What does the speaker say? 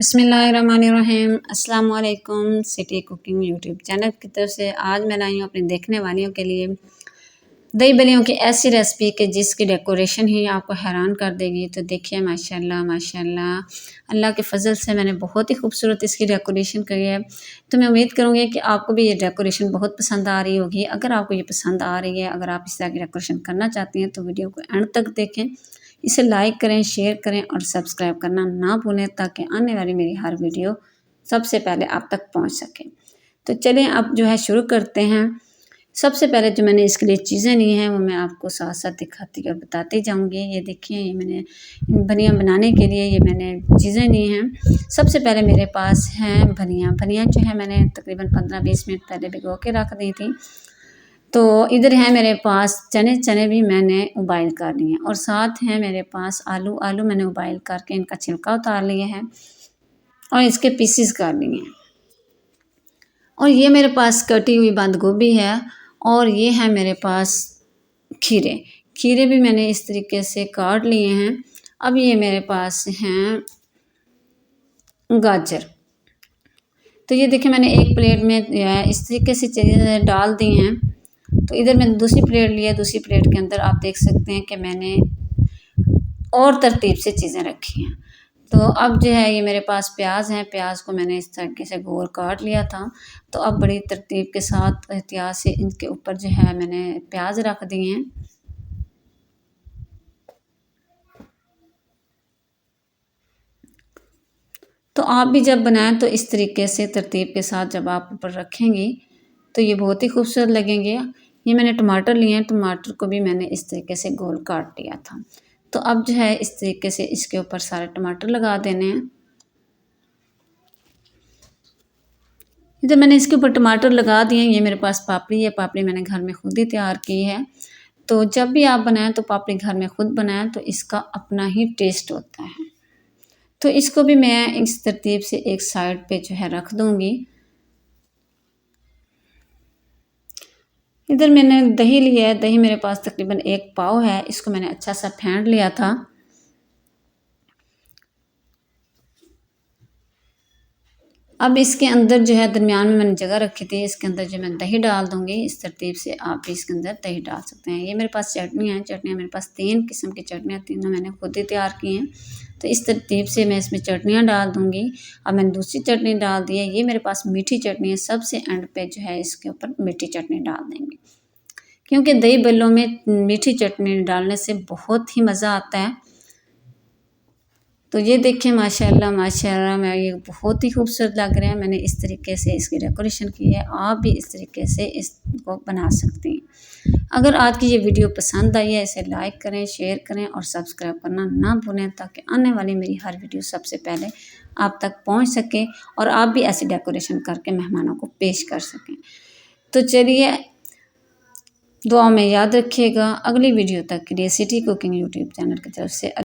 बिस्मिल्लाहिर्रहमानिर्रहीम। अस्सलाम वालेकुम। सिटी कुकिंग यूट्यूब चैनल की तरफ से आज मैं लाई हूँ अपने देखने वालियों के लिए दही बल्लियों की ऐसी रेसिपी कि जिसकी डेकोरेशन ही आपको हैरान कर देगी। तो देखिए माशाल्लाह माशाल्लाह अल्लाह के फ़ज़ल से मैंने बहुत ही खूबसूरत इसकी डेकोरेशन करी है। तो मैं उम्मीद करूँगी कि आपको भी ये डेकोरेशन बहुत पसंद आ रही होगी। अगर आपको ये पसंद आ रही है, अगर आप इस तरह की डेकोरेशन करना चाहती हैं तो वीडियो को एंड तक देखें। इसे लाइक करें, शेयर करें और सब्सक्राइब करना ना भूलें ताकि आने वाली मेरी हर वीडियो सबसे पहले आप तक पहुंच सके। तो चलें अब जो है शुरू करते हैं। सबसे पहले जो मैंने इसके लिए चीज़ें ली हैं वो मैं आपको साथ साथ दिखाती और बताती जाऊंगी। ये देखिए, ये मैंने बनिया बनाने के लिए ये मैंने चीज़ें ली हैं। सबसे पहले मेरे पास हैं बनिया जो है मैंने तकरीबन 15-20 मिनट पहले भिगो के रख दी थी। तो इधर है मेरे पास चने भी मैंने उबाइल कर लिए और साथ है मेरे पास आलू मैंने उबाइल करके इनका छिलका उतार लिया है और इसके पीसेस कर लिए हैं। और ये मेरे पास कटी हुई बंद गोभी है और ये है मेरे पास खीरे भी मैंने इस तरीके से काट लिए हैं। अब ये मेरे पास हैं गाजर। तो ये देखिए मैंने एक प्लेट में इस तरीके से चीज़ें डाल दी हैं। तो इधर मैंने दूसरी प्लेट लिया, दूसरी प्लेट के अंदर आप देख सकते हैं कि मैंने और तरतीब से चीज़ें रखी हैं। तो अब जो है ये मेरे पास प्याज हैं, प्याज को मैंने इस तरीके से गोल काट लिया था। तो अब बड़ी तरतीब के साथ एहतियात से इनके ऊपर जो है मैंने प्याज रख दिए हैं। तो आप भी जब बनाएं तो इस तरीके से तरतीब के साथ जब आप ऊपर रखेंगी तो ये बहुत ही खूबसूरत लगेंगे। ये मैंने टमाटर लिए हैं, टमाटर को भी मैंने इस तरीके से गोल काट लिया था। तो अब जो है इस तरीके से इसके ऊपर सारे टमाटर लगा देने हैं। इधर मैंने इसके ऊपर टमाटर लगा दिए हैं। ये मेरे पास पापड़ी है, पापड़ी मैंने घर में खुद ही तैयार की है। तो जब भी आप बनाएं तो पापड़ी घर में खुद बनाएं तो इसका अपना ही टेस्ट होता है। तो इसको भी मैं इस तरतीब से एक साइड पे जो है रख दूंगी। इधर मैंने दही लिया है, दही मेरे पास तकरीबन 1 पाव है। इसको मैंने अच्छा सा फेंट लिया था। अब इसके अंदर जो है दरमियान में मैंने जगह रखी थी, इसके अंदर जो मैं दही डाल दूंगी। इस तरतीब से आप भी इसके अंदर दही डाल सकते हैं। ये मेरे पास चटनियाँ हैं, चटनियाँ मेरे पास 3 किस्म की चटनियाँ, तीनों मैंने खुद ही तैयार की हैं। तो इस तरतीब से मैं इसमें चटनियाँ डाल दूंगी। अब मैंने दूसरी चटनी डाल दी है, ये मेरे पास मीठी चटनी है। सबसे एंड पे जो है इसके ऊपर मीठी चटनी डाल देंगे, क्योंकि दही बल्लों में मीठी चटनी डालने से बहुत ही मज़ा आता है। तो ये देखिए माशाल्लाह माशाल्लाह मैं ये बहुत ही खूबसूरत लग रहे हैं। मैंने इस तरीके से इसकी डेकोरेशन की है, आप भी इस तरीके से इसको बना सकती हैं। अगर आज की ये वीडियो पसंद आई है इसे लाइक करें, शेयर करें और सब्सक्राइब करना ना भूलें ताकि आने वाली मेरी हर वीडियो सबसे पहले आप तक पहुँच सके और आप भी ऐसी डेकोरेशन करके मेहमानों को पेश कर सकें। तो चलिए, दुआ में याद रखिएगा। अगली वीडियो तक के लिए सिटी कुकिंग यूट्यूब चैनल की तरफ से